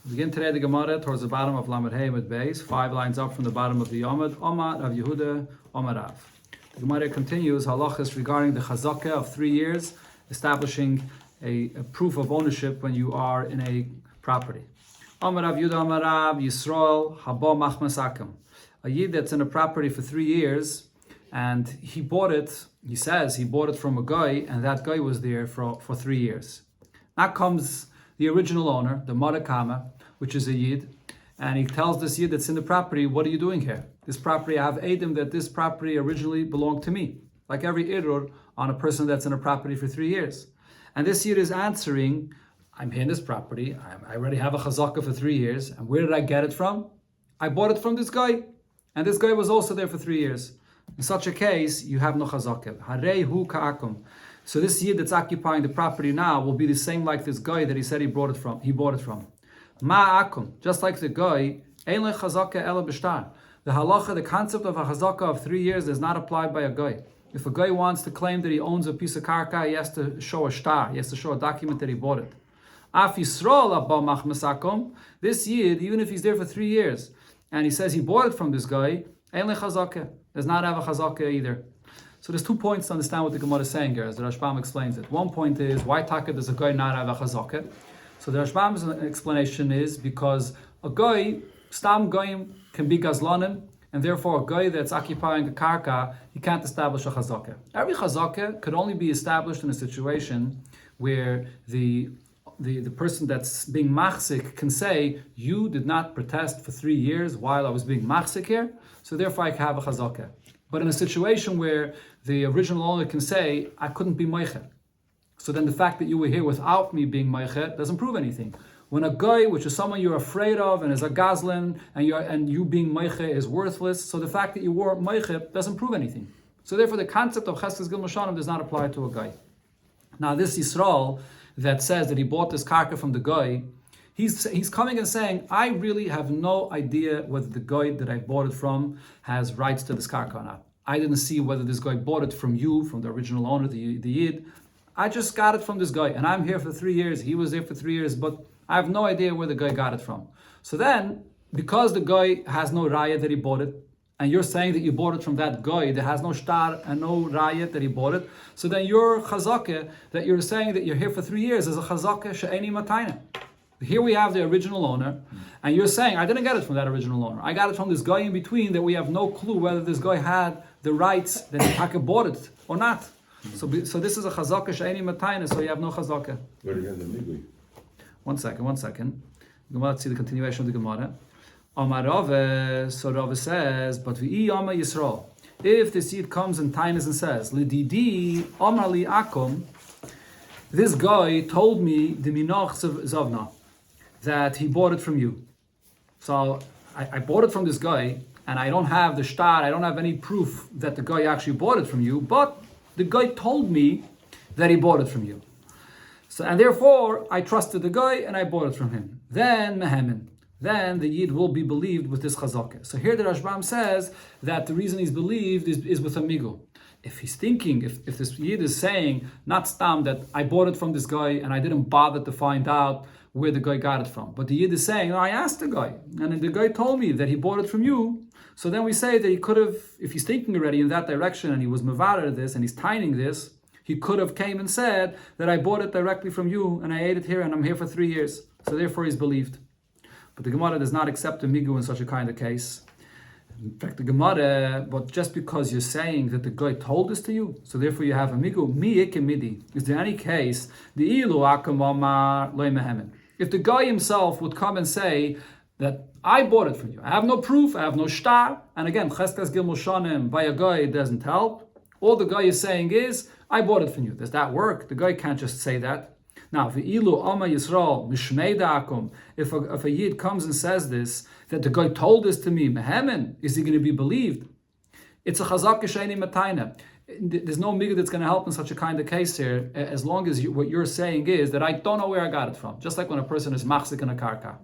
We begin today the Gemara towards the bottom of Lamed Hey with Beis, 5 lines up from the bottom of the Yomad. Omar Rav Yehuda, Omar Rav. The Gemara continues halachas regarding the chazakah of 3 years, establishing a proof of ownership when you are in a property. Omar Rav Yehuda, Omar Rav, Yisrael, Haba Machmasakim. A yid that's in a property for 3 years, and he bought it, he says he bought it from a guy, and that guy was there for 3 years. Now comes the original owner, the Marakama, which is a Yid, and he tells this Yid that's in the property, what are you doing here? This property, I have Eidim that this property originally belonged to me. Like every Irur on a person that's in a property for 3 years. And this Yid is answering, I'm here in this property, I already have a chazakah for 3 years, and where did I get it from? I bought it from this guy, and this guy was also there for 3 years. In such a case, you have no chazakah. Harei hu ka'akum. So this Yid that's occupying the property now will be the same like this guy that he said he bought it from. Ma'akum, just like the guy, ein le chazakah ela b'shtar. The halacha, the concept of a chazakah of 3 years is not applied by a guy. If a guy wants to claim that he owns a piece of karka, he has to show a shtar, he has to show a document that he bought it. Af Yisrael abba machmasakum, this Yid, even if he's there for 3 years, and he says he bought it from this guy, ein le chazakah, does not have a chazakah either. So there's 2 points to understand what the Gemara is saying here, as the Rashbam explains it. One point is, why taka does a guy not have a chazakah? So the Rashbam's explanation is because a guy, stam goyim, can be gazlanim, and therefore a guy that's occupying a karka, he can't establish a chazakah. Every chazakah could only be established in a situation where the person that's being machzik can say, you did not protest for 3 years while I was being machzik here, so therefore I can have a chazakah. But in a situation where the original owner can say, I couldn't be moichet, so then the fact that you were here without me being moichet doesn't prove anything. When a guy, which is someone you're afraid of and is a gazlan, and you being moichet is worthless, so the fact that you were moichet doesn't prove anything. So therefore the concept of cheskes gil moshanim does not apply to a guy. Now this Yisrael that says that he bought this karka from the guy, he's coming and saying, I really have no idea whether the guy that I bought it from has rights to this karka or not. I didn't see whether this guy bought it from you, from the original owner, the Yid. I just got it from this guy, and I'm here for 3 years. He was there for 3 years, but I have no idea where the guy got it from. So then, because the guy has no raya that he bought it, and you're saying that you bought it from that guy that has no shtar and no raya that he bought it, so then your chazakah that you're saying that you're here for 3 years is a chazakah she'eni matayna. Here we have the original owner, and you're saying, I didn't get it from that original owner. I got it from this guy in between that we have no clue whether this guy had the rights that he bought it or not. So this is a chazakah she'eni matayna, so you have no chazakah. Where do you have the migui? One second. Let's see the continuation of the Gemara. Amar Rave, so Rave says, but v'i Amar Yisrael. If the seed comes and tines and says, Lididi Amar li akum, this guy told me the minach zavna, that he bought it from you. So I bought it from this guy, and I don't have the shtar, I don't have any proof that the guy actually bought it from you, but the guy told me that he bought it from you. So, and therefore, I trusted the guy and I bought it from him. Then the Yid will be believed with this chazakah. So here the Rashbam says that the reason he's believed is with a migu. If he's thinking, if this Yid is saying, not stam, that I bought it from this guy and I didn't bother to find out where the guy got it from. But the Yid is saying, I asked the guy, and the guy told me that he bought it from you. So then we say that he could have, if he's thinking already in that direction and he was mevarer this and he's tining this, he could have came and said that I bought it directly from you and I ate it here and I'm here for 3 years. So therefore he's believed. But the Gemara does not accept a migu in such a kind of case. In fact, the Gemara, but just because you're saying that the guy told this to you, so therefore you have a migu, mi. Is there any case, the ilu akamama loy mehemen? If the guy himself would come and say that I bought it from you, I have no proof, I have no shtar, and again, cheskas gil moshanim by a guy it doesn't help. All the guy is saying is, I bought it from you. Does that work? The guy can't just say that. Now, v'ilu Ama Yisrael mishmei da'akum, if a Yid comes and says this, that the guy told this to me, mehemen, is he going to be believed? It's a chazakah she'eni matayna. There's no migu that's going to help in such a kind of case here, as long as what you're saying is that I don't know where I got it from. Just like when a person is machzik in a karka,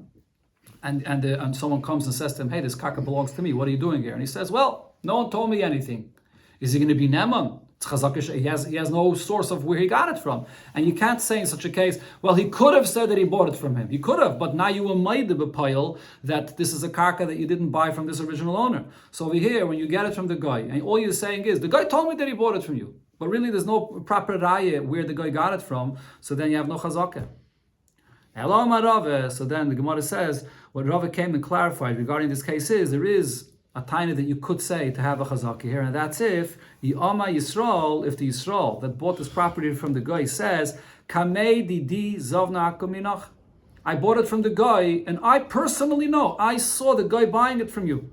and someone comes and says to him, hey, this karka belongs to me, what are you doing here? And he says, well, no one told me anything. Is he going to be neman? It's chazaka. He has no source of where he got it from. And you can't say in such a case, well, he could have said that he bought it from him. He could have, but now you made the bepile that this is a karka that you didn't buy from this original owner. So over here, when you get it from the guy, and all you're saying is, the guy told me that he bought it from you. But really, there's no proper raya where the guy got it from, so then you have no chazaka. So then the Gemara says, what Rava came and clarified regarding this case is, there is a taina that you could say to have a chazaka here, and that's if the Yisrael, if the Yisrael that bought this property from the guy says, Kamei di zavna akuminach, I bought it from the guy, and I personally know, I saw the guy buying it from you.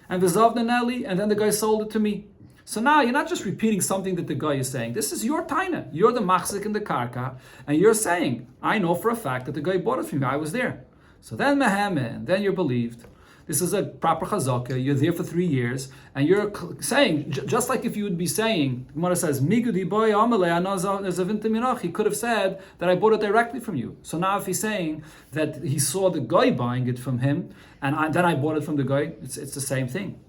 And the zavna neli, and then the guy sold it to me. So now you're not just repeating something that the guy is saying. This is your taina. You're the machzik in the karka, and you're saying, I know for a fact that the guy bought it from me. I was there. So then mehamen, then you're believed. This is a proper chazaka. You're there for 3 years, and you're saying, just like if you would be saying, Gemara says, Migudi boy amale, he could have said that I bought it directly from you. So now if he's saying that he saw the guy buying it from him, and then I bought it from the guy, it's the same thing.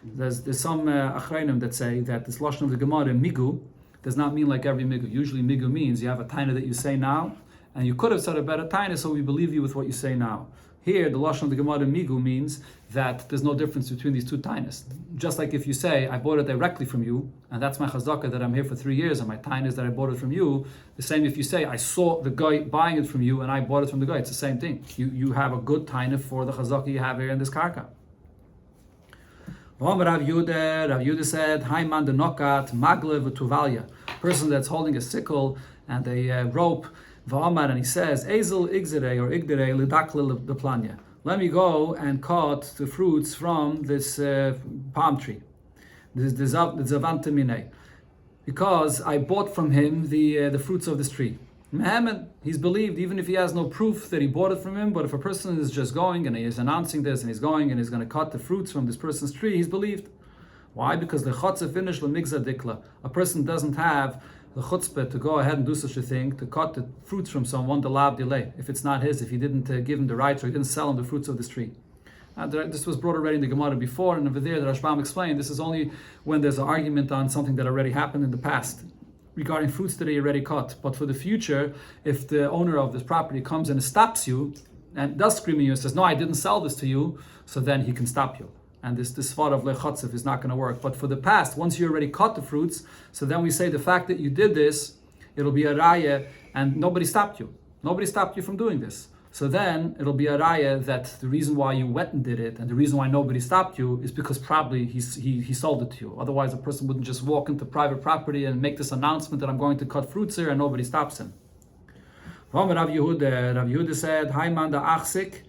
There's some achrayim that say that this lashon of the Gemara migu does not mean like every migu. Usually migu means you have a taina that you say now, and you could have said a better taina, so we believe you with what you say now. Here, the lashon of the Gemara migu means that there's no difference between these two tainas. Just like if you say, I bought it directly from you, and that's my chazaka that I'm here for 3 years, and my taina is that I bought it from you. The same if you say, I saw the guy buying it from you, and I bought it from the guy. It's the same thing. You have a good taina for the chazaka you have here in this karka. Rav Yehuda said, Haiman de Nokat, Maglev Tuvalya. Person that's holding a sickle and a rope, V'amar, and he says, Ezel Igzere or Igdere Lidakle Leplanya. Let me go and cut the fruits from this palm tree. This Zavantamine. Because I bought from him the fruits of this tree. Muhammad, he's believed even if he has no proof that he bought it from him, but if a person is just going and he is announcing this and he's going and he's going to cut the fruits from this person's tree, he's believed. Why? Because the chutzpah finish lemigza dikla. A person doesn't have the chutzpah to go ahead and do such a thing, to cut the fruits from someone, the lab delay, if it's not his, if he didn't give him the rights or he didn't sell him the fruits of this tree. This was brought already in the Gemara before, and over there the Rashbam explained, this is only when there's an argument on something that already happened in the past, regarding fruits that he already cut. But for the future, if the owner of this property comes and stops you and does scream at you and says, no, I didn't sell this to you, so then he can stop you. And this svar of lechatzif is not going to work. But for the past, once you already cut the fruits, so then we say the fact that you did this, it'll be a raya, and nobody stopped you. Nobody stopped you from doing this. So then it'll be a raya that the reason why you went and did it, and the reason why nobody stopped you, is because probably he sold it to you. Otherwise, a person wouldn't just walk into private property and make this announcement that I'm going to cut fruits here, and nobody stops him. Rav Yehuda said, Haiman da achsik,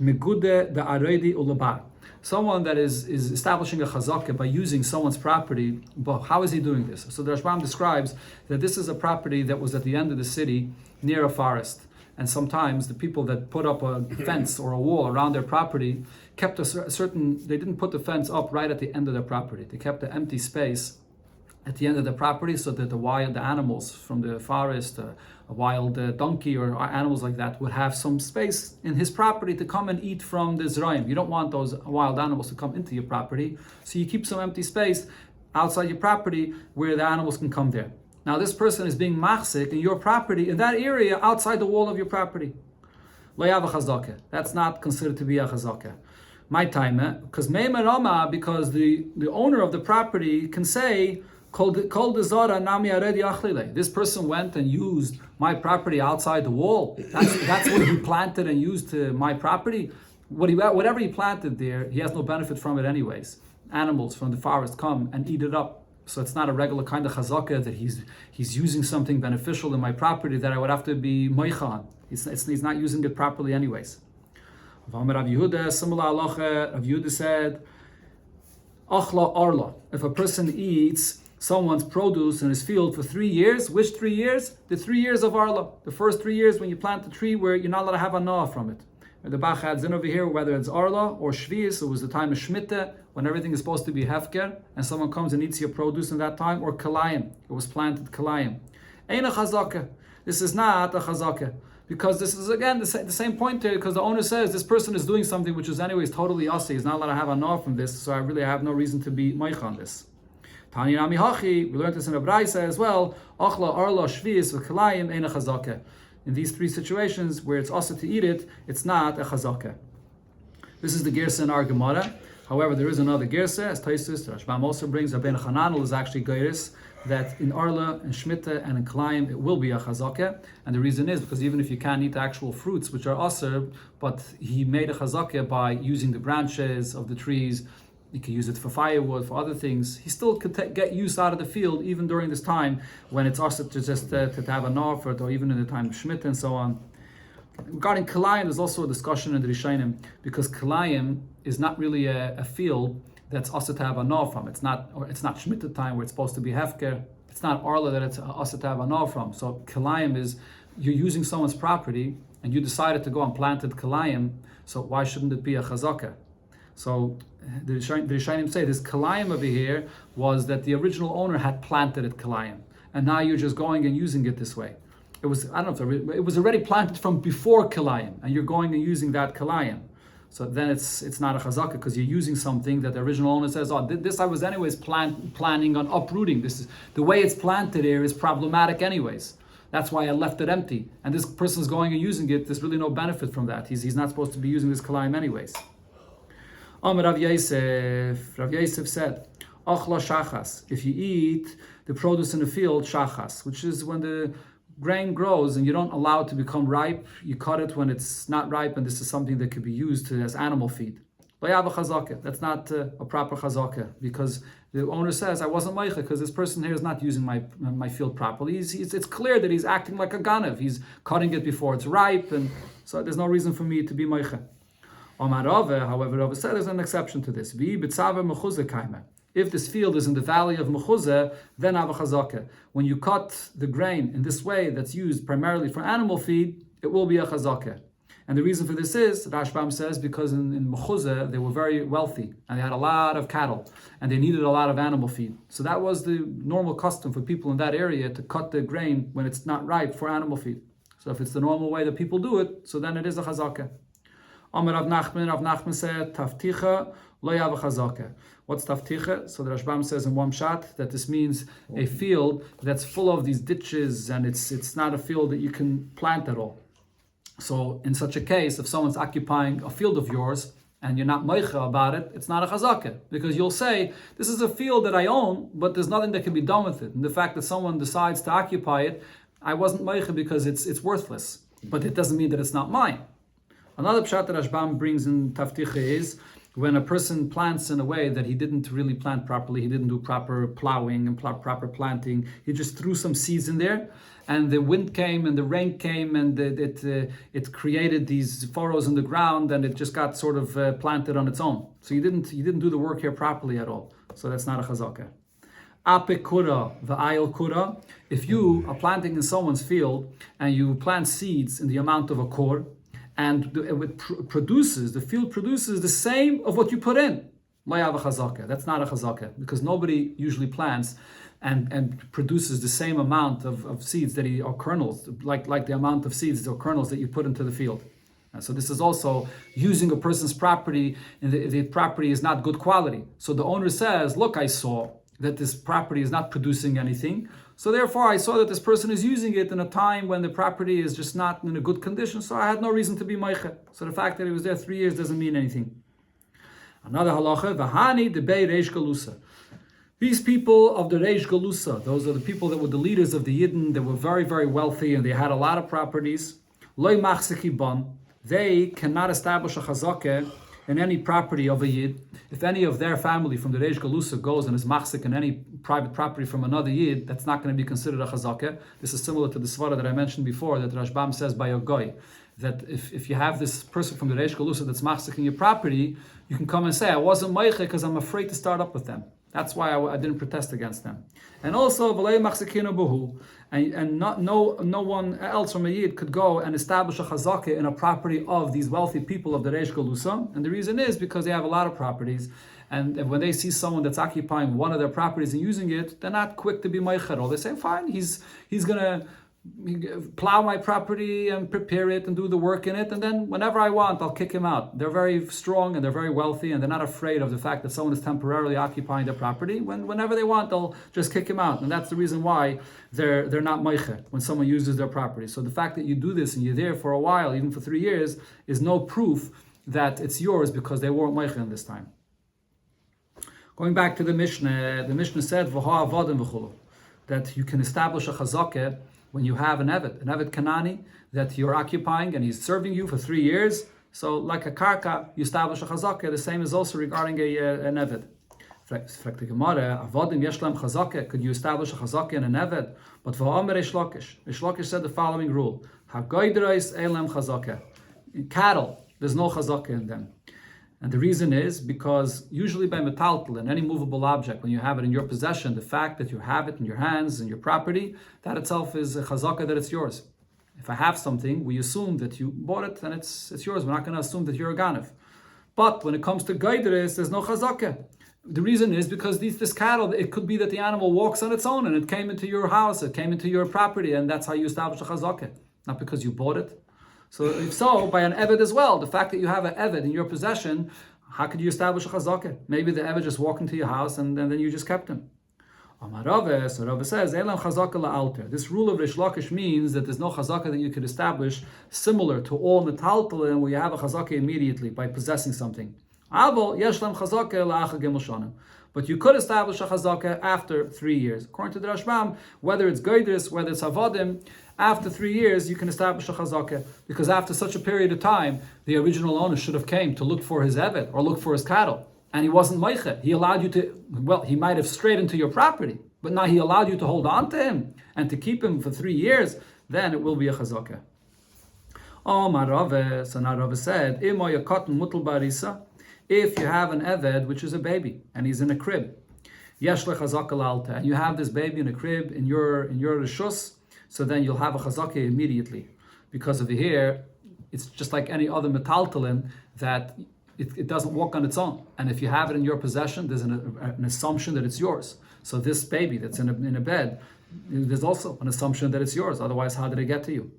megude da aredi ulabar. Someone that is establishing a chazakah by using someone's property, but how is he doing this? So the Rashbam describes that this is a property that was at the end of the city, near a forest. And sometimes the people that put up a fence or a wall around their property kept a certain, they didn't put the fence up right at the end of their property. They kept the empty space at the end of the property so that the animals from the forest, a wild donkey or animals like that would have some space in his property to come and eat from the zrayim. You don't want those wild animals to come into your property, so you keep some empty space outside your property where the animals can come there. Now this person is being machzik in your property, in that area outside the wall of your property. Lo yav a chazakah. That's not considered to be a chazakah. My time, because the owner of the property can say, this person went and used my property outside the wall. That's what he planted and used to my property. Whatever he planted there, he has no benefit from it anyways. Animals from the forest come and eat it up. So it's not a regular kind of chazakah that he's using something beneficial in my property that I would have to be moichan. He's not using it properly anyways. Rav Yehuda, similar halacha, Rav Yehuda said, Achla arla. If a person eats someone's produce in his field for 3 years, which 3 years? The 3 years of arla. The first 3 years when you plant the tree where you're not allowed to have a noah from it. The Bach adds in over here, whether it's arla or shvius, it was the time of shmita, when everything is supposed to be hefker, and someone comes and eats your produce in that time, or kalayim, it was planted kalayim. Ain't a chazakah. This is not a chazakah. Because this is, again, the same point here, because the owner says this person is doing something which is anyways totally asi. He's not allowed to have a noah from this, so I really have no reason to be moich on this. Tani Nami Hachi, we learned this in a Braisa as well. Achla, Arla, Shvius, V'Kalayim, Ein a Chazakeh. In these three situations where it's also to eat it, it's not a Chazakeh. This is the Girsa in our Gemara. However, there is another Girsa, as Taisus, Rashbam also brings, Rabbeinu Chananel is actually Geiris, that in Arla, in Shmita, and in Kalayim, it will be a Chazakeh. And the reason is because even if you can't eat the actual fruits, which are Asr, but he made a Chazakeh by using the branches of the trees, you can use it for firewood, for other things. He still could get use out of the field even during this time when it's also to just to have a nor for it, or even in the time of Shemitah and so on. Regarding Kalayim, there's also a discussion in the Rishonim because Kalayim is not really a field that's also to have a nor from. It's not Shemitah time where it's supposed to be hefker. It's not Arla that it's also to have a nor from. So Kalayim is you're using someone's property and you decided to go and planted Kalayim. So why shouldn't it be a Chazakeh? So the Rishonim say this Kalayim over here was that the original owner had planted it Kalayim, and now you're just going and using it this way. It was, I don't know if it was already planted from before Kalayim, and you're going and using that Kalayim. So then it's not a Chazakeh because you're using something that the original owner says, oh, this I was anyways planning on uprooting. This is the way it's planted here is problematic anyways. That's why I left it empty. And this person's going and using it. There's really no benefit from that. He's not supposed to be using this Kalayim anyways. Rav Yosef said, Achla shachas, if you eat the produce in the field, shachas, which is when the grain grows and you don't allow it to become ripe, you cut it when it's not ripe, and this is something that could be used as animal feed. That's not a proper chazakeh, because the owner says, I wasn't meicha because this person here is not using my field properly. It's clear that he's acting like a ganav. He's cutting it before it's ripe, and so there's no reason for me to be meicha. However, Rava said there's an exception to this. If this field is in the valley of Mechuzeh, then have a chazakeh. When you cut the grain in this way that's used primarily for animal feed, it will be a chazakeh. And the reason for this is, Rashbam says, because in Mechuzeh they were very wealthy and they had a lot of cattle and they needed a lot of animal feed. So that was the normal custom for people in that area to cut the grain when it's not ripe for animal feed. So if it's the normal way that people do it, so then it is a chazakeh. Amar Rav Nachman said, Tafticha lo yav chazakeh. What's tafticha? So the Rashbam says in one shot that this means a field that's full of these ditches and it's not a field that you can plant at all. So in such a case, if someone's occupying a field of yours and you're not meicha about it, it's not a chazakeh, because you'll say, this is a field that I own, but there's nothing that can be done with it. And the fact that someone decides to occupy it, I wasn't meicha because it's worthless, but it doesn't mean that it's not mine. Another pshat that Rashbam brings in Tafticha is when a person plants in a way that he didn't really plant properly, he didn't do proper plowing and proper planting, he just threw some seeds in there, and the wind came and the rain came and it created these furrows in the ground, and it just got sort of planted on its own. So you didn't do the work here properly at all. So that's not a chazakeh. Ape kura, the ayil kura. If you are planting in someone's field and you plant seeds in the amount of a kor, and the field produces the same of what you put in, that's not a chazakeh, because nobody usually plants and produces the same amount of seeds or kernels, like the amount of seeds or kernels that you put into the field. And so this is also using a person's property, and the property is not good quality. So the owner says, look, I saw that this property is not producing anything, so therefore I saw that this person is using it in a time when the property is just not in a good condition, so I had no reason to be meicha. So the fact that he was there 3 years doesn't mean anything. Another halacha, v'hani debei reish galusa. These people of the reish galusa, those are the people that were the leaders of the Yidden, that were very, very wealthy and they had a lot of properties. Loi machzeki ban, they cannot establish a chazakeh in any property of a Yid. If any of their family from the Reish Galusa goes and is machzik in any private property from another Yid, that's not going to be considered a chazakeh. This is similar to the svara that I mentioned before, that Rashbam says by a goy, that if you have this person from the Reish Galusa that's machzik in your property, you can come and say, I wasn't meicha because I'm afraid to start up with them. That's why I didn't protest against them. And also, and no one else from a Yid could go and establish a chazakeh in a property of these wealthy people of the Reish Galusa. And the reason is because they have a lot of properties. And when they see someone that's occupying one of their properties and using it, they're not quick to be meicher. They say, fine, he's going to plow my property and prepare it and do the work in it, and then whenever I want, I'll kick him out. They're very strong and they're very wealthy, and they're not afraid of the fact that someone is temporarily occupying their property. Whenever they want, they'll just kick him out, and that's the reason why they're not meiche when someone uses their property. So the fact that you do this and you're there for a while, even for 3 years, is no proof that it's yours because they weren't meiche in this time. Going back to the Mishnah said v'ha avodim v'chulu, that you can establish a chazakeh when you have an Eved Kanani that you're occupying and he's serving you for 3 years. So like a karka, you establish a chazakeh. The same is also regarding an Eved. Could you establish a chazakeh in an Eved? But Reish Lakish said the following rule: in cattle, there's no chazakeh in them. And the reason is because usually by metaltalin, any movable object, when you have it in your possession, the fact that you have it in your hands and your property, that itself is a chazakah that it's yours. If I have something, we assume that you bought it and it's yours. We're not going to assume that you're a ganav. But when it comes to gaideres, there's no chazakah. The reason is because this cattle, it could be that the animal walks on its own and it came into your house, it came into your property, and that's how you establish a chazakah, not because you bought it. So if so, by an Eved as well, the fact that you have an Eved in your possession, how could you establish a chazakah? Maybe the Eved just walked into your house and then you just kept him. Amar Rava, so Rava says, Elam chazakah la'alter. This rule of Reish Lakish means that there's no chazakah that you could establish similar to all metaltalin where you have a chazakah immediately by possessing something. But you could establish a chazakah after 3 years. According to the Rashbam, whether it's Goydris, whether it's Havadim, after 3 years you can establish a chazakah, because after such a period of time, the original owner should have came to look for his Eved or look for his cattle, and he wasn't meiche. He allowed you to, well, he might have strayed into your property, but now he allowed you to hold on to him and to keep him for 3 years, then it will be a chazakah. Oh, my Rava, so now Rava said, if you have an Eved, which is a baby, and he's in a crib, and you have this baby in a crib in your rishus, so then you'll have a chazakah immediately. Because over here, it's just like any other metaltalin that it doesn't walk on its own. And if you have it in your possession, there's an assumption that it's yours. So this baby that's in a bed, there's also an assumption that it's yours. Otherwise, how did it get to you?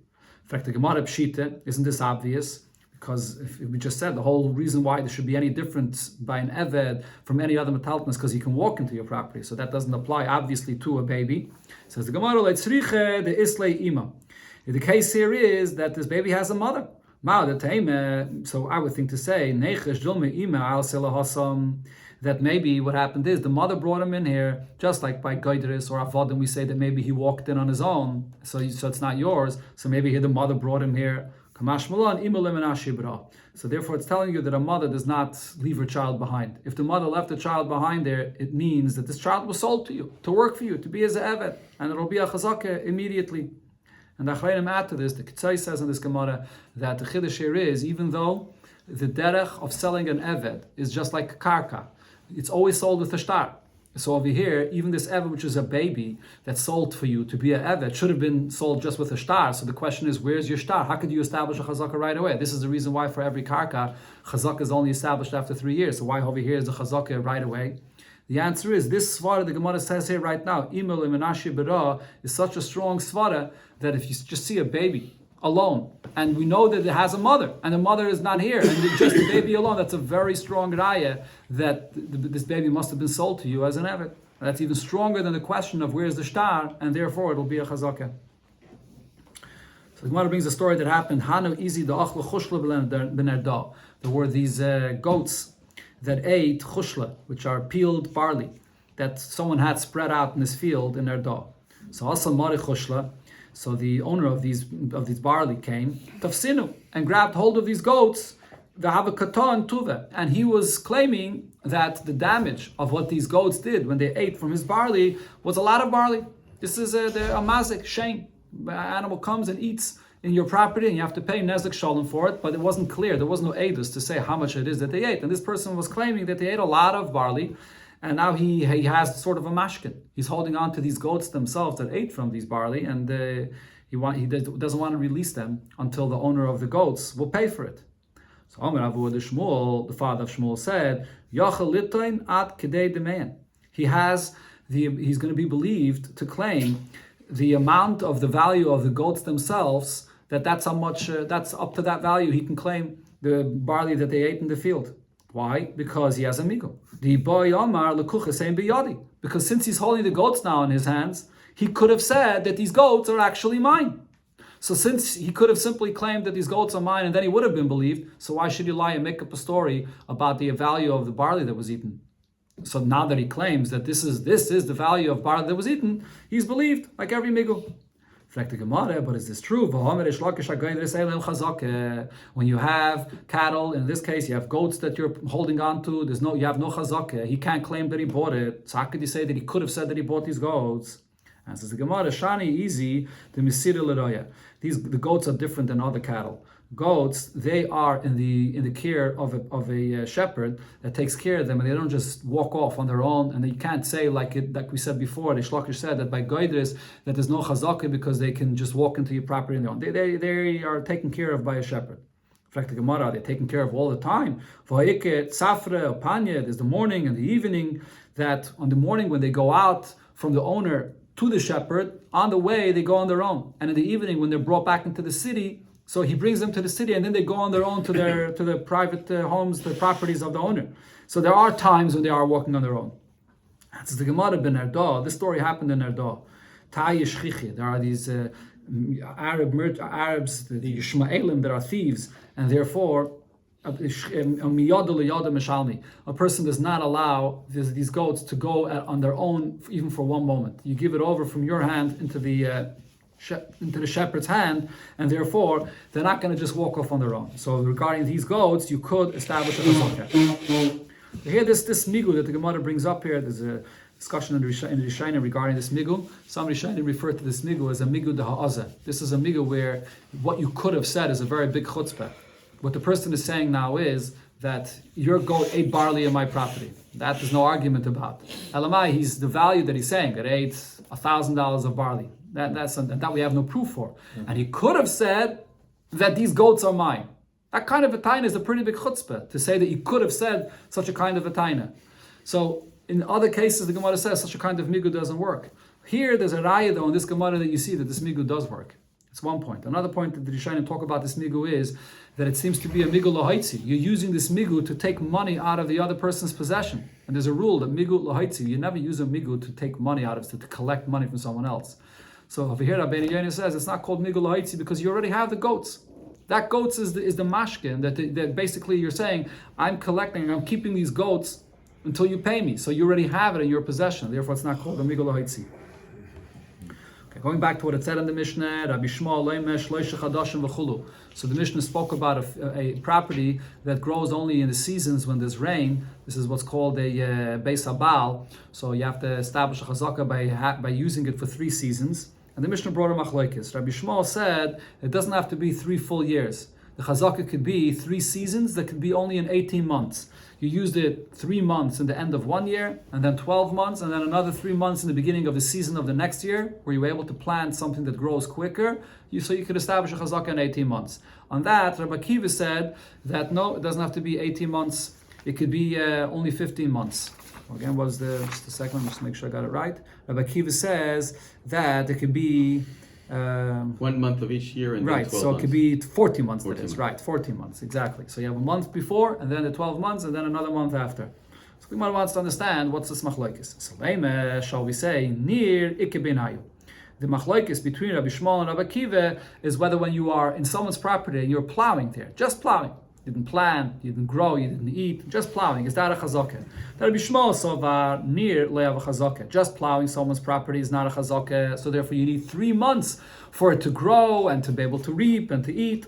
In fact, the Gemara Pshita, isn't this obvious? Because if we just said the whole reason why there should be any difference by an Eved from any other metaltalin is because he can walk into your property. So that doesn't apply obviously to a baby. Says the Gemara, the islay ima. The case here is that this baby has a mother. So I would think to say that maybe what happened is the mother brought him in here, just like by Gaidris or Avodim, we say that maybe he walked in on his own, so it's not yours. So maybe here the mother brought him here. So therefore it's telling you that a mother does not leave her child behind. If the mother left the child behind there, it means that this child was sold to you, to work for you, to be as a Eved, and it will be a chazakah immediately. And the Achrayim add to this, the Kitzai says in this Gemara, that the Chiddush here is, even though the derech of selling an Eved is just like karka, it's always sold with a shtar. So over here, even this Eved, which is a baby that's sold for you to be an Eved, should have been sold just with a shtar. So the question is, where's your shtar? How could you establish a chazakah right away? This is the reason why for every karka, chazakah is only established after 3 years. So why over here is the chazakah right away? The answer is, this svara the Gemara says here right now, Imel Menashi Bera, is such a strong svara that if you just see a baby alone, and we know that it has a mother, and the mother is not here, and just the baby alone, that's a very strong raya that this baby must have been sold to you as an Eved. That's even stronger than the question of where's the shtar, and therefore it'll be a chazakah. So the Gemara brings a story that happened. There were these goats that ate chushla, which are peeled barley, that someone had spread out in this field in their dough. So also mari chushla. So the owner of these barley came, tafsinu, and grabbed hold of these goats, v'havakata and tuva, and he was claiming that the damage of what these goats did when they ate from his barley was a lot of barley. This is a mazik, shame. An animal comes and eats in your property, and you have to pay nezek shalom for it, but it wasn't clear. There was no edus to say how much it is that they ate. And this person was claiming that they ate a lot of barley, and now he has sort of a mashkin. He's holding on to these goats themselves that ate from these barley, and he doesn't want to release them until the owner of the goats will pay for it. So Amar Avu de Shmuel, the father of Shmuel, said, Yachal litoin ad kedei demein. He's going to be believed to claim the amount of the value of the goats themselves, that's how much, that's up to that value he can claim the barley that they ate in the field. Why? Because he has a migul. The boy Omar lekucha saying biyadi. Because since he's holding the goats now in his hands, he could have said that these goats are actually mine. So since he could have simply claimed that these goats are mine and then he would have been believed, so why should he lie and make up a story about the value of the barley that was eaten? So now that he claims that this is the value of barley that was eaten, he's believed like every migul. But is this true? When you have cattle, in this case, you have goats that you're holding on to. You have no chazakeh. He can't claim that he bought it. So how could you say that he could have said that he bought these goats? And says the Gemara, Shani easy the misira l'roya. The goats are different than other cattle. Goats, they are in the care of a shepherd that takes care of them, and they don't just walk off on their own. And you can't say like we said before. The Shlakish said that by goydres that there's no chazakah because they can just walk into your property on their own. They are taken care of by a shepherd. In fact, the Gemara, they're taken care of all the time. There's the morning and the evening. That on the morning when they go out from the owner to the shepherd, on the way they go on their own, and in the evening when they're brought back into the city. So he brings them to the city, and then they go on their own to their private homes, the properties of the owner. So there are times when they are walking on their own. That's the Gemara ben Erdah. This story happened in Erdah. There are these Arabs, the Yishmaelim, that are thieves, and therefore a person does not allow these goats to go on their own even for one moment. You give it over from your hand into the shepherd's hand, and therefore they're not going to just walk off on their own. So regarding these goats, you could establish a chazakah. Here, this migu that the Gemara brings up here, there's a discussion in the Rishonim regarding this migu. Some Rishonim refer to this migu as a migu de ha'azah. This is a migu where what you could have said is a very big chutzpah. What the person is saying now is that your goat ate barley in my property. That there's no argument about. Elamai, the value that he's saying, that ate $1,000 of barley. That we have no proof for. Mm-hmm. And he could have said that these goats are mine. That kind of a taina is a pretty big chutzpah, to say that you could have said such a kind of a taina. So in other cases, the Gemara says such a kind of migu doesn't work. Here, there's a raya though in this Gemara that you see that this migu does work. It's one point. Another point that the Rishonim talk about this migu is that it seems to be a migu lohaitzi. You're using this migu to take money out of the other person's possession. And there's a rule that migu lohaitzi, you never use a migu to take money out of it, to collect money from someone else. So over here, Rabbeinu Yonah says it's not called migu lohaitzi because you already have the goats. That goats is the mashkin, that basically you're saying, I'm keeping these goats until you pay me. So you already have it in your possession. Therefore, it's not called a migu lohaitzi. Okay, going back to what it said in the Mishnah, Rabbi Shmuel Leimesh Loisha Chadashim v'chulu. So the Mishnah spoke about a property that grows only in the seasons when there's rain. This is what's called a Beis Habal. So you have to establish a chazakah by using it for 3 seasons. And the Mishnah brought a machlokes. Rabbi Shmuel said it doesn't have to be 3 full years. The chazakah could be 3 seasons that could be only in 18 months. You used it 3 months in the end of 1 year, and then 12 months, and then another 3 months in the beginning of the season of the next year, where you were able to plant something that grows quicker, so you could establish a chazakah in 18 months. On that, Rabbi Akiva said that no, it doesn't have to be 18 months. It could be only 15 months. Again, just the second one, just to make sure I got it right. Rabbi Akiva says that it could be 1 month of each year and right, then 12 so months. It could be 14 months. 14 months. Right, 14 months, exactly. So you have a month before, and then the 12 months, and then another month after. So the Gemara wants to understand what's this machlokes. So shall we say near ikebenayu? The machlokes between Rabbi Shmuel and Rabbi Akiva is whether when you are in someone's property and you're plowing there, just plowing. You didn't plant, you didn't grow, you didn't eat, just plowing. Is that a chazakah? Rabbi Shmuel sovar near le'av a chazakah. Just plowing someone's property is not a chazakah, so therefore you need 3 months for it to grow and to be able to reap and to eat.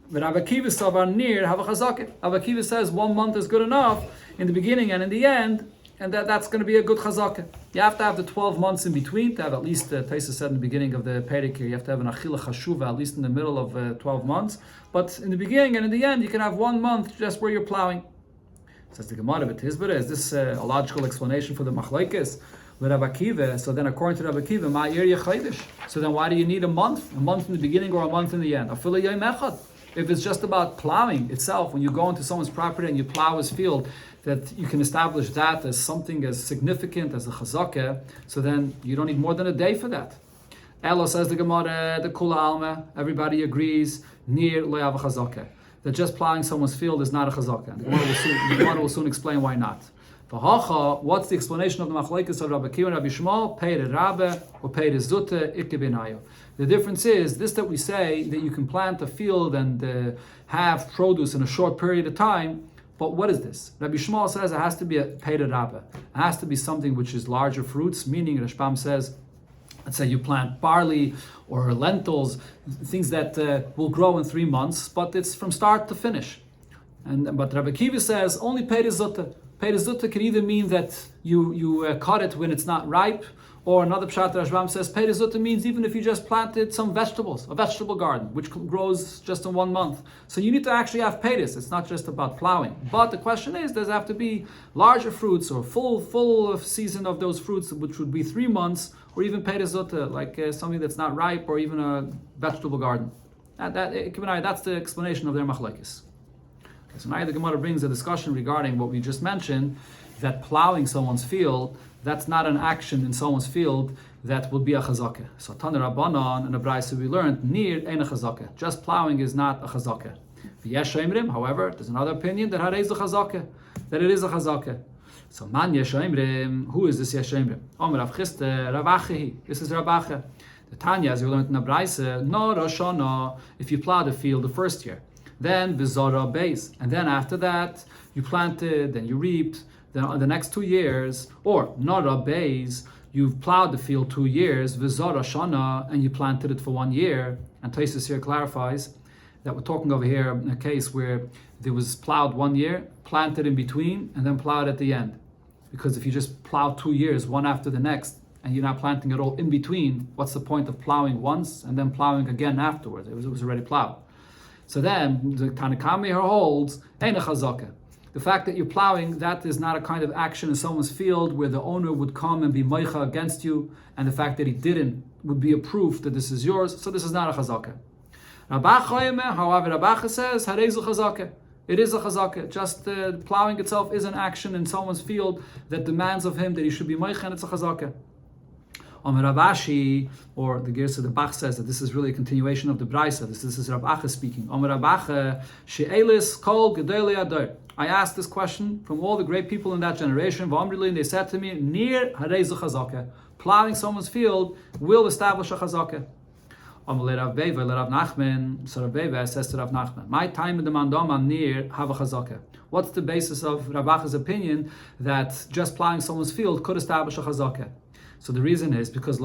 But Rabbi Akiva sovar near have a chazakah. Rabbi Akiva says 1 month is good enough in the beginning and in the end, and that's going to be a good chazakah. You have to have the 12 months in between to have at least, Taisa said in the beginning of the Perek here, you have to have an achila chashuva at least in the middle of 12 months. But in the beginning and in the end, you can have 1 month just where you're plowing. Says the Gemara, but is this a logical explanation for the machlokes with Rabbi Akiva? So then according to Rabbi Akiva, ma'ir yechaydish. So then why do you need a month? A month in the beginning or a month in the end? Afilu yom echad. If it's just about plowing itself, when you go into someone's property and you plow his field, that you can establish that as something as significant as a chazakah, so then you don't need more than a day for that. Elo says the Gemara, the Kula Alma, everybody agrees, Nir lo yav chazakah, that just plowing someone's field is not a chazakah. The Gemara will soon explain why not. What's the explanation of the machlekes of Rabbi Kiva and Rabbi Shmuel? Peir Rabbe or Peir Zutta Ikke Benayo. The difference is this, that we say that you can plant a field and have produce in a short period of time. But what is this? Rabbi Shmuel says it has to be a Peir Rabbe. It has to be something which is larger fruits, meaning Rashbam says, let's say you plant barley or lentils, things that will grow in 3 months, but it's from start to finish. But Rabbi Kiva says only Peir Zutta. Peir Zutta can either mean that you cut it when it's not ripe, or another pshat Rashbam says Peir Zutta means even if you just planted some vegetables, a vegetable garden, which grows just in 1 month. So you need to actually have peiris. It's not just about plowing. But the question is, does it have to be larger fruits or full season of those fruits, which would be 3 months, or even Peir Zutta, like something that's not ripe, or even a vegetable garden? That's the explanation of their machlekes. So now the Gemara brings a discussion regarding what we just mentioned, that plowing someone's field, that's not an action in someone's field that will be a chazakah. So Tana Rabbanan and the Brayso we learned, Nir ain't a chazakah. Just plowing is not a chazakah. V'yesh Emrim, however, there's another opinion that harei a chazakah, that it is a chazakah. So man Yesh Emrim, who is this Yesh Emrim? Omer Rav Chiste, Rav Achehi. This is Rav Ache. The Tanya, as we learned in the Brayso, no Roshana, if you plow the field the first year. Then Vizara base, and then after that you planted, then you reaped. Then the next 2 years, or Nara base, you've plowed the field 2 years, Vizara shana, and you planted it for 1 year. And Taisus here clarifies that we're talking over here in a case where there was plowed 1 year, planted in between, and then plowed at the end. Because if you just plow 2 years, one after the next, and you're not planting at all in between, what's the point of plowing once and then plowing again afterwards? It was already plowed. So then, the Tanakami here holds, Ein a chazakah. The fact that you're plowing, that is not a kind of action in someone's field where the owner would come and be moicha against you, and the fact that he didn't would be a proof that this is yours, so this is not a chazakah. However, Rabacha says, Harei zu chazakah. It is a chazakah. Just plowing itself is an action in someone's field that demands of him that he should be moicha, and it's a chazakah. Omer Rabashi, or the Gersa the Bach says that this is really a continuation of the Braisa. This is Rav Acha speaking. Omer Rabacha, she'elis kol gedolei ador. I asked this question from all the great people in that generation. V'amrili, and they said to me, Nir harei zu chazakah. Plowing someone's field will establish a chazakah. Omer Rav Beva, Rav Nachman. So Rav Beva says to Rav Nachman, my time in the mandama nir have a chazakah. What's the basis of Rav Acha's opinion that just plowing someone's field could establish a chazakah? So the reason is because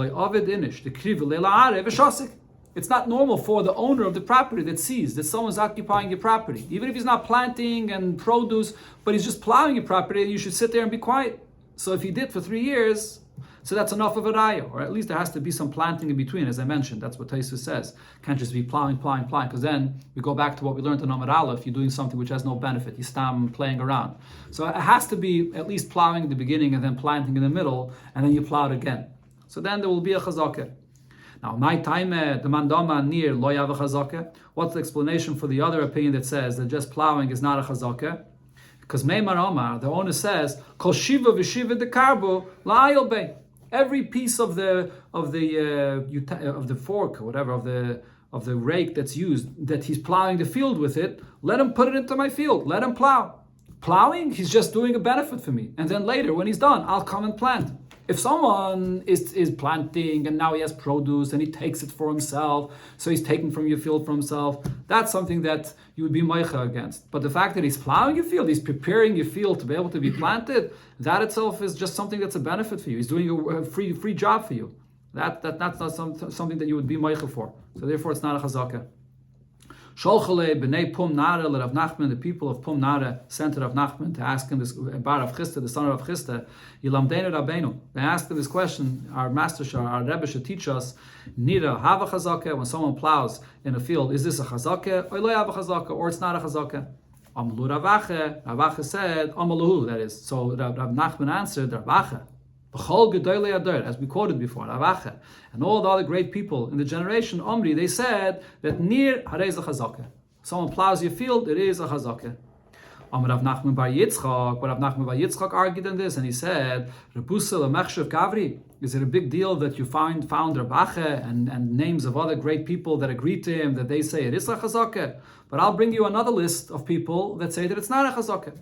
it's not normal for the owner of the property that sees that someone's occupying your property, even if he's not planting and produce, but he's just plowing your property, and you should sit there and be quiet. So if he did for 3 years, so that's enough of a raya, or at least there has to be some planting in between, as I mentioned. That's what Taisus says. Can't just be plowing, because then we go back to what we learned in Amar Aleph. You're doing something which has no benefit. You stop playing around. So it has to be at least plowing at the beginning and then planting in the middle, and then you plow it again. So then there will be a chazakah. Now, my time, the mandama near lo yav chazakah. What's the explanation for the other opinion that says that just plowing is not a chazakah? Because Meimar Omar, the owner says, Kol shiva v'shiva de karbo la'ayil bey. Every piece of the fork or whatever of the rake that's used, that he's plowing the field with it, let him put it into my field. Let him plow. Plowing, he's just doing a benefit for me. And then later, when he's done, I'll come and plant. If someone is planting and now he has produce and he takes it for himself, so he's taking from your field for himself, that's something that you would be moicha against. But the fact that he's plowing your field, he's preparing your field to be able to be planted, that itself is just something that's a benefit for you. He's doing a free job for you. That's not something that you would be moicha for. So therefore it's not a chazakah. Sholchale b'nei Pum Nara Rav Nachman, the people of Pum Nara sent to Rav Nachman to ask him this, Bar Rav Chiste, the son of Rav Chiste, Yilamdeinu Rabbeinu. They asked him this question, our master, our Rebbe should teach us, Nira have a chazakah, when someone plows in a field, is this a chazakah, or lo have a chazakah, or it's not a chazakah? Amalu Rav Ache said, Amalu, that is. So Rav Nachman answered, Rav Ache, as we quoted before, Ravacha, and all the other great people in the generation, Omri, they said that Nir harei zu chazakah. Someone plows your field, it is a chazakah. Amar Rav Nachman bar Yitzchak, but Rav Nachman bar Yitzchak argued on this, and he said, Rebusa lemechshav gavri. Is it a big deal that you found Rabache and names of other great people that agree to him that they say it is a chazakah? But I'll bring you another list of people that say that it's not a chazakah.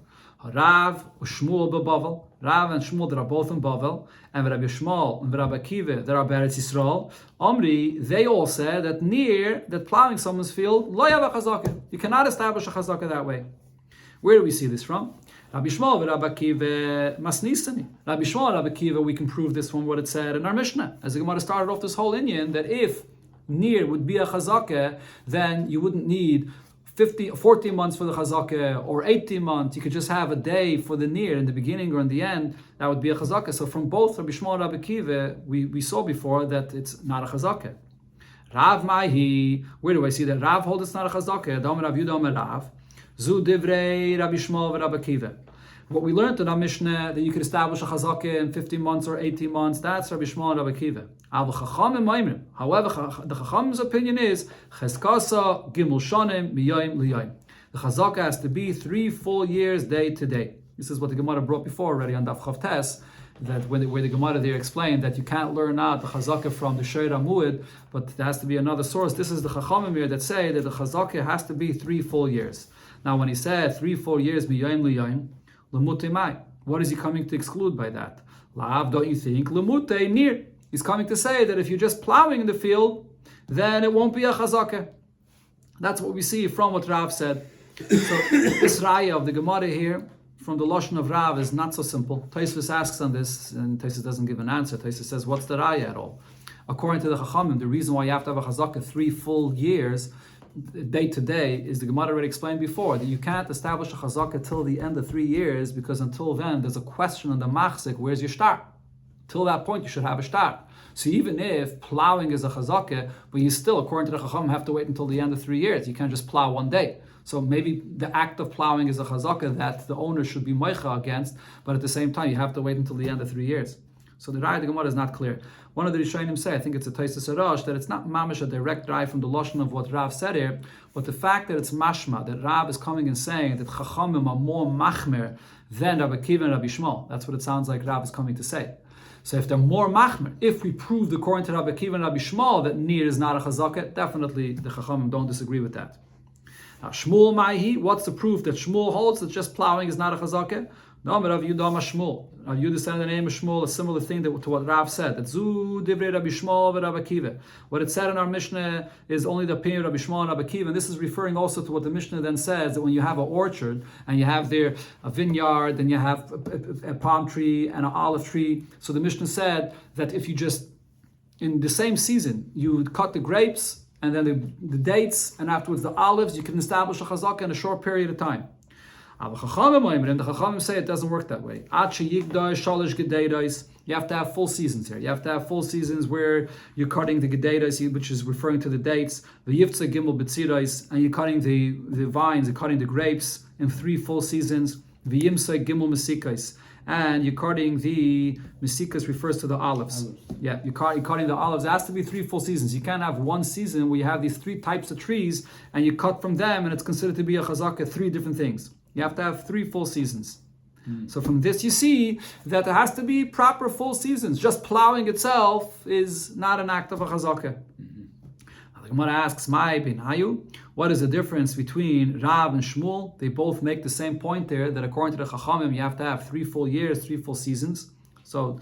Rav Shmuel beBavel, Rav and Shmuel that are both in Bavel, and Rabbi Shmuel and Rabbi Akiva that are Beretz Yisrael. Omri, they all said that plowing someone's field lo yav a chazakah. You cannot establish a chazakah that way. Where do we see this from? Rabbi Shmuel and Rabbi Akiva masnisani. Rabbi Shmuel and Rabbi Akiva, we can prove this from what it said in our Mishnah. As the Gemara started off this whole inyan, that if near would be a chazakah, then you wouldn't need 14 months for the chazakah or 18 months. You could just have a day for the near in the beginning or in the end. That would be a chazakah. So from both Rabbi Shmuel and Rabbi Akiva, we saw before that it's not a chazakah. Rav Mahi, where do I see that? Rav holds it's not a chazakah. Dam Rav Yudah Rav. Zu divrei Rabbi Shmuel and Rabbi Akiva. What we learned in our Mishnah that you could establish a chazakah in 15 months or 18 months, that's Rabbi Shmuel and Rabbi Akiva. However, the Chacham's opinion is cheskasa gimel shanim miyayim liyayim. The chazakah has to be 3 full years day to day. This is what the Gemara brought before already on Daf Chav Tes, that where the Gemara there explained that you can't learn out the chazakah from the Sheir Amuid, but there has to be another source. This is the Chachamim here that say that the chazakah has to be 3 full years. Now, when he said 3 full years miyayim liyayim, lemute mai, what is he coming to exclude by that? Lav, don't you think? Lemute near. He's coming to say that if you're just plowing in the field, then it won't be a chazakah. That's what we see from what Rav said. So this raya of the Gemara here, from the lashon of Rav, is not so simple. Tosfos asks on this, and Tosfos doesn't give an answer. Tosfos says, what's the raya at all? According to the Chachamim, the reason why you have to have a chazakah 3 full years, day to day, is the Gemara already explained before, that you can't establish a chazakah till the end of 3 years, because until then, there's a question on the machzik, where's your start? Till that point, you should have a start. So even if plowing is a chazakah, but you still, according to the Chacham, have to wait until the end of 3 years. You can't just plow one day. So maybe the act of plowing is a chazakah that the owner should be moicha against, but at the same time, you have to wait until the end of 3 years. So the Raya of the Gemara is not clear. One of the Rishonim say, I think it's a Tosfos Rosh, that it's not mamish a direct drive from the lashon of what Rav said here, but the fact that it's mashma, that Rav is coming and saying that Chachamim are more machmer than Rabbi Akiva and Rabbi Shmuel. That's what it sounds like Rav is coming to say. So if they're more machmer, if we proved according to Rabbi Akiva and Rabbi Shmuel that nir is not a chazakah, definitely the Chachamim don't disagree with that. Now Shmuel Maihi, what's the proof that Shmuel holds that just plowing is not a chazakah? No, but Rav Yudah Shmuel. Rav Yudah said in the name of Shmuel a similar thing to what Rav said. That Zu divrei Rabbi Shmuel and Rabbi Akiva. What it said in our Mishnah is only the opinion of Rabbi Shmuel and Rabbi Akiva, and this is referring also to what the Mishnah then says, that when you have an orchard and you have there a vineyard, and you have a palm tree and an olive tree. So the Mishnah said that if you just in the same season you cut the grapes and then the dates and afterwards the olives, you can establish a chazakah in a short period of time. And the Chachamim say it doesn't work that way. You have to have full seasons here. You have to have full seasons where you're cutting the gedeiros, which is referring to the dates, the yiftzah gimel betzirais, and you're cutting the vines, you're cutting the grapes in 3 full seasons. The yimsa gimel mesikais, and you're cutting the mesikas refers to the olives. Yeah, you're cutting the olives. It has to be 3 full seasons. You can't have one season where you have these 3 types of trees and you cut from them, and it's considered to be a chazakah 3 different things. You have to have 3 full seasons. So from this you see that there has to be proper full seasons. Just plowing itself is not an act of a chazakah. Now the Gemara asks, "Mai bin Hayu?" What is the difference between Rav and Shmuel? They both make the same point there, that according to the Chachamim, you have to have 3 full years, 3 full seasons. So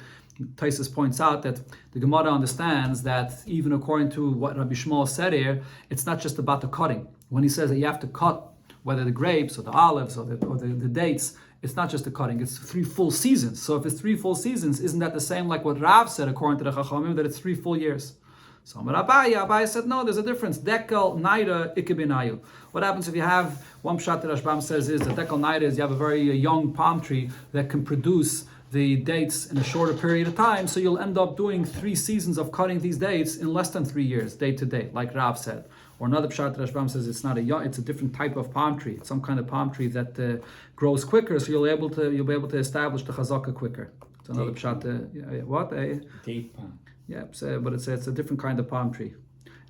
Tosfos points out that the Gemara understands that even according to what Rabbi Shmuel said here, it's not just about the cutting. When he says that you have to cut whether the grapes or the olives or the dates, it's not just the cutting, it's 3 full seasons. So if it's 3 full seasons, isn't that the same like what Rav said according to the Chachamim, that it's 3 full years? So Abaye said, no, there's a difference. Dekel naira ikebinayu. What happens if you have, one pshat that Rashbam says is that dekel naira is you have a very young palm tree that can produce the dates in a shorter period of time, so you'll end up doing 3 seasons of cutting these dates in less than 3 years, day to day, like Rav said. Or another pshat that Rashbam says it's not it's a different type of palm tree. It's some kind of palm tree that grows quicker, so you'll be able to establish the chazakah quicker. It's another pshat. What? Date palm. Yeah, but it's a different kind of palm tree.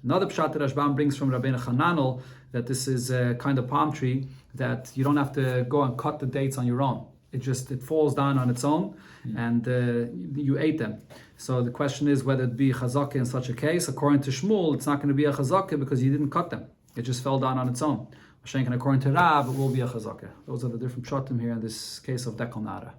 Another pshat that Rashbam brings from Rabbeinu Hananel, that this is a kind of palm tree that you don't have to go and cut the dates on your own. It falls down on its own, and you ate them. So the question is whether it be chazakah in such a case. According to Shmuel, it's not going to be a chazakah because you didn't cut them. It just fell down on its own. According to Rab, it will be a chazakah. Those are the different pshatim here in this case of Dekal Nara.